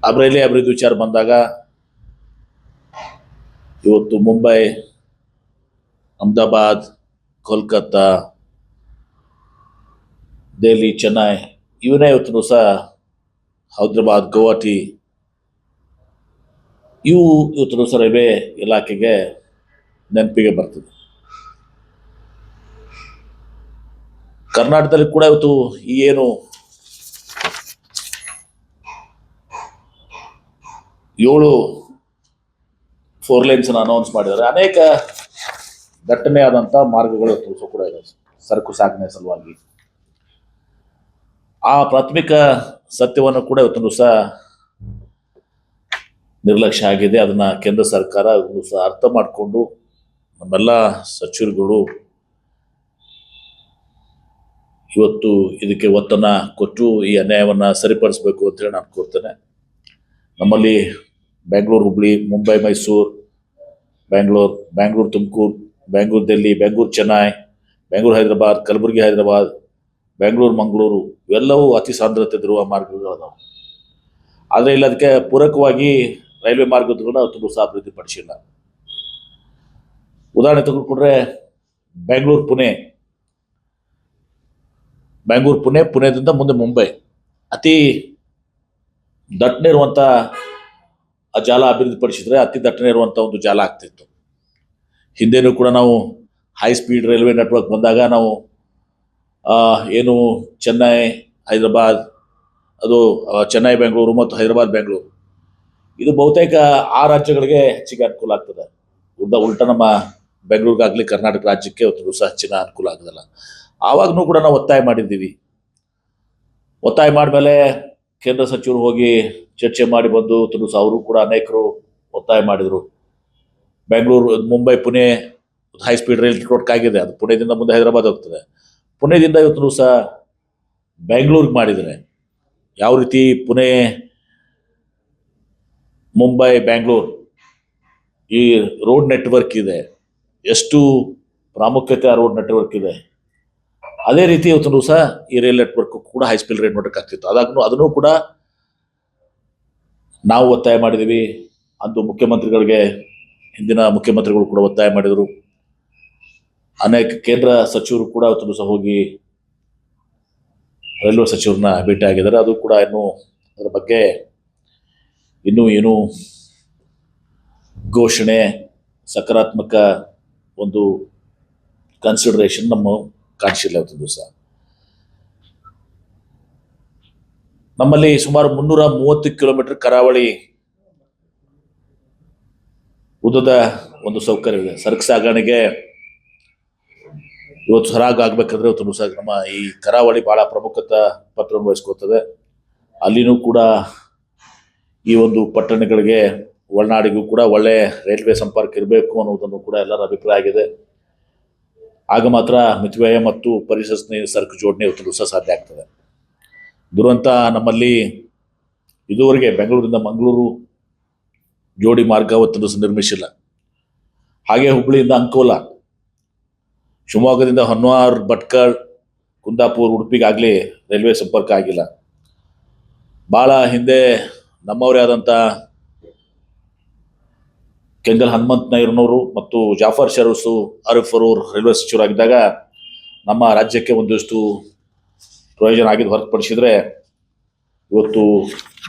ಅಭಿವೃದ್ಧಿ ವಿಚಾರ ಬಂದಾಗ ಇವತ್ತು ಮುಂಬೈ, ಅಹಮದಾಬಾದ್, ಕೋಲ್ಕತ್ತಾ, ದೆಹಲಿ, ಚೆನ್ನೈ ಇವನೇ ಇವತ್ತು ಸಹ ಹೈದರಾಬಾದ್, ಗುವಾಹಟಿ ಇವು ಇವತ್ತು ಸಹ ರೈಲ್ವೆ ಇಲಾಖೆಗೆ ನೆನಪಿಗೆ ಬರ್ತದೆ. ಕರ್ನಾಟಕದಲ್ಲಿ ಕೂಡ ಇವತ್ತು ಈ ಏನು 7 4 ಲೈನ್ಸ್ ಅನೌನ್ಸ್ ಮಾಡಿದ್ದಾರೆ. ಅನೇಕ ದಟ್ಟಣೆಯಾದಂಥ ಮಾರ್ಗಗಳು ಇವತ್ತು ಕೂಡ ಇದೆ ಸರಕು ಸಾಗಣೆ ಸಲುವಾಗಿ. ಆ ಪ್ರಾಥಮಿಕ ಸತ್ಯವನ್ನು ಕೂಡ ಇವತ್ತು ಸಹ ನಿರ್ಲಕ್ಷ್ಯ ಆಗಿದೆ. ಅದನ್ನ ಕೇಂದ್ರ ಸರ್ಕಾರ ಸಹ ಅರ್ಥ ಮಾಡಿಕೊಂಡು ನಮ್ಮೆಲ್ಲ ಸಚಿವರುಗಳು ಇವತ್ತು ಇದಕ್ಕೆ ಒತ್ತನ್ನು ಕೊಟ್ಟು ಈ ಅನ್ಯಾಯವನ್ನು ಸರಿಪಡಿಸಬೇಕು ಅಂತೇಳಿ ನಾನು ಕೋರ್ತೇನೆ. ನಮ್ಮಲ್ಲಿ ಬೆಂಗಳೂರು, ಹುಬ್ಳಿ, ಮುಂಬೈ, ಮೈಸೂರು, ಬೆಂಗಳೂರು ತುಮಕೂರು, ಬೆಂಗಳೂರು ದಿಲ್ಲಿ, ಬೆಂಗಳೂರು ಚೆನ್ನೈ, ಬೆಂಗಳೂರು ಹೈದರಾಬಾದ್, ಕಲಬುರಗಿ ಹೈದರಾಬಾದ್, ಬೆಂಗಳೂರು ಮಂಗಳೂರು ಇವೆಲ್ಲವೂ ಅತಿ ಸಾಂದ್ರತೆ ಇರುವ ಮಾರ್ಗಗಳು ಅದಾವೆ. ಆದರೆ ಇಲ್ಲಿ ಅದಕ್ಕೆ ಪೂರಕವಾಗಿ ರೈಲ್ವೆ ಮಾರ್ಗಗಳನ್ನ ತುಂಬ ಸಹ ಅಭಿವೃದ್ಧಿಪಡಿಸಿಲ್ಲ. ಉದಾಹರಣೆ ತೆಗೆದುಕೊಂಡ್ರೆ ಬೆಂಗಳೂರು ಪುಣೆ, ಪುಣೆದಿಂದ ಮುಂದೆ ಮುಂಬೈ ಅತಿ ದಟ್ಟಣೆ ಇರುವಂಥ ಜಾಲ ಅಭಿವೃದ್ಧಿಪಡಿಸಿದ್ರೆ ಅತಿ ದಟ್ಟಣೆ ಇರುವಂಥ ಒಂದು ಜಾಲ ಆಗ್ತಿತ್ತು. ಹಿಂದೆನೂ ಕೂಡ ನಾವು ಹೈ ಸ್ಪೀಡ್ ರೈಲ್ವೆ ನೆಟ್ವರ್ಕ್ ಬಂದಾಗ ನಾವು ಏನು ಚೆನ್ನೈ ಹೈದರಾಬಾದ್, ಅದು ಚೆನ್ನೈ ಬೆಂಗಳೂರು ಮತ್ತು ಹೈದರಾಬಾದ್ ಬೆಂಗಳೂರು ಇದು ಬಹುತೇಕ ಆ ರಾಜ್ಯಗಳಿಗೆ ಹೆಚ್ಚಿಗೆ ಅನುಕೂಲ ಆಗ್ತದೆ. ಉಲ್ಟ ನಮ್ಮ ಬೆಂಗಳೂರಿಗಾಗಲಿ ಕರ್ನಾಟಕ ರಾಜ್ಯಕ್ಕೆ ಒಂದು ಸಹ ಹೆಚ್ಚಿನ ಅನುಕೂಲ ಆಗೋದಿಲ್ಲ. ಆವಾಗನೂ ಕೂಡ ನಾವು ಒತ್ತಾಯ ಮಾಡಿದ್ದೀವಿ. ಒತ್ತಾಯ ಮಾಡಿದ್ಮೇಲೆ ಕೇಂದ್ರ ಸಚಿವರು ಹೋಗಿ ಚರ್ಚೆ ಮಾಡಿ ಬಂದು ಅವರು ಕೂಡ ಅನೇಕರು ಒತ್ತಾಯ ಮಾಡಿದರು. Bengaluru, Mumbai, Pune high speed rail network ಆಗಿದೆ. ಅದು ಪುಣೆದಿಂದ ಮುಂದೆ ಹೈದರಾಬಾದ್ ಹೋಗ್ತದೆ. ಪುಣೆದಿಂದ ಇವತ್ತು ಸಹ ಬೆಂಗಳೂರಿಗೆ ಮಾಡಿದರೆ ಯಾವ ರೀತಿ ಪುಣೆ, ಮುಂಬೈ, ಬೆಂಗಳೂರು ಈ ರೋಡ್ ನೆಟ್ವರ್ಕ್ ಇದೆ, ಎಷ್ಟು ಪ್ರಾಮುಖ್ಯತೆ ಆ ರೋಡ್ ನೆಟ್ವರ್ಕ್ ಇದೆ, ಅದೇ ರೀತಿ ಇವತ್ತು ಸಹ ಈ ರೈಲ್ ನೆಟ್ವರ್ಕ್ ಕೂಡ ಹೈ ಸ್ಪೀಡ್ ರೈಲ್ ನೆಟ್ವರ್ಕ್ ಆಗ್ತಿತ್ತು. ಅದನ್ನು ಕೂಡ ನಾವು ಒತ್ತಾಯ ಮಾಡಿದ್ದೀವಿ. ಅಂದು ಮುಖ್ಯಮಂತ್ರಿಗಳಿಗೆ, ಹಿಂದಿನ ಮುಖ್ಯಮಂತ್ರಿಗಳು ಕೂಡ ಒತ್ತಾಯ ಮಾಡಿದರು. ಅನೇಕ ಕೇಂದ್ರ ಸಚಿವರು ಕೂಡ ಇವತ್ತು ಸಹ ಹೋಗಿ ರೈಲ್ವೆ ಸಚಿವರನ್ನ ಭೇಟಿ ಆಗಿದ್ದಾರೆ. ಅದು ಕೂಡ ಅದರ ಬಗ್ಗೆ ಇನ್ನೂ ಏನು ಘೋಷಣೆ, ಸಕಾರಾತ್ಮಕ ಒಂದು ಕನ್ಸಿಡರೇಷನ್ ನಮ್ಮ ಕಾಣಿಸಿಲ್ಲ. ಇವತ್ತು ಸಹ ನಮ್ಮಲ್ಲಿ ಸುಮಾರು 330 ಕಿಲೋಮೀಟರ್ ಕರಾವಳಿ ಉದ್ದದ ಒಂದು ಸೌಕರ್ಯವಿದೆ. ಸರಕು ಸಾಗಣೆಗೆ ಇವತ್ತು ಸರಾಗ ಆಗ್ಬೇಕಂದ್ರೆ ಇವತ್ತು ಸಹ ನಮ್ಮ ಈ ಕರಾವಳಿ ಬಹಳ ಪ್ರಮುಖತೆ ಪಾತ್ರವನ್ನು ವಹಿಸ್ಕೊಳ್ತದೆ. ಅಲ್ಲಿನೂ ಕೂಡ ಈ ಒಂದು ಪಟ್ಟಣಗಳಿಗೆ, ಒಳನಾಡಿಗೂ ಕೂಡ ಒಳ್ಳೆ ರೈಲ್ವೆ ಸಂಪರ್ಕ ಇರಬೇಕು ಅನ್ನೋದನ್ನು ಕೂಡ ಎಲ್ಲರ ಅಭಿಪ್ರಾಯ ಆಗಿದೆ. ಆಗ ಮಾತ್ರ ಮಿತವ್ಯಯ ಮತ್ತು ಪರಿಸರ ಸ್ನೇಹಿ ಸರಕು ಜೋಡಣೆ ಇವತ್ತು ಸಹ ಸಾಧ್ಯ ಆಗ್ತದೆ. ದುರಂತ ನಮ್ಮಲ್ಲಿ ಇದುವರೆಗೆ ಬೆಂಗಳೂರಿಂದ ಮಂಗಳೂರು ಜೋಡಿ ಮಾರ್ಗ ಇವತ್ತು ನಿರ್ಮಿಸಿಲ್ಲ. ಹಾಗೆ ಹುಬ್ಬಳ್ಳಿಯಿಂದ ಅಂಕೋಲಾ, ಶಿವಮೊಗ್ಗದಿಂದ ಹೊನ್ನಾವರ, ಭಟ್ಕಳ, ಕುಂದಾಪುರ, ಉಡುಪಿಗಾಗಲಿ ರೈಲ್ವೆ ಸಂಪರ್ಕ ಆಗಿಲ್ಲ. ಭಾಳ ಹಿಂದೆ ನಮ್ಮವರೇ ಆದಂಥ ಕೆಂಗಲ್ ಹನುಮಂತ ನಾಯರ್ನವರು ಮತ್ತು ಜಾಫರ್ ಅರಿಫ್ ಅವರು ರೈಲ್ವೆ ಸಚಿವರಾಗಿದ್ದಾಗ ನಮ್ಮ ರಾಜ್ಯಕ್ಕೆ ಒಂದಷ್ಟು ಪ್ರಯೋಜನ ಆಗಿದ್ದು ಹೊರತುಪಡಿಸಿದರೆ ಇವತ್ತು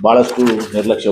ಭಾಳಷ್ಟು ನಿರ್ಲಕ್ಷ್ಯ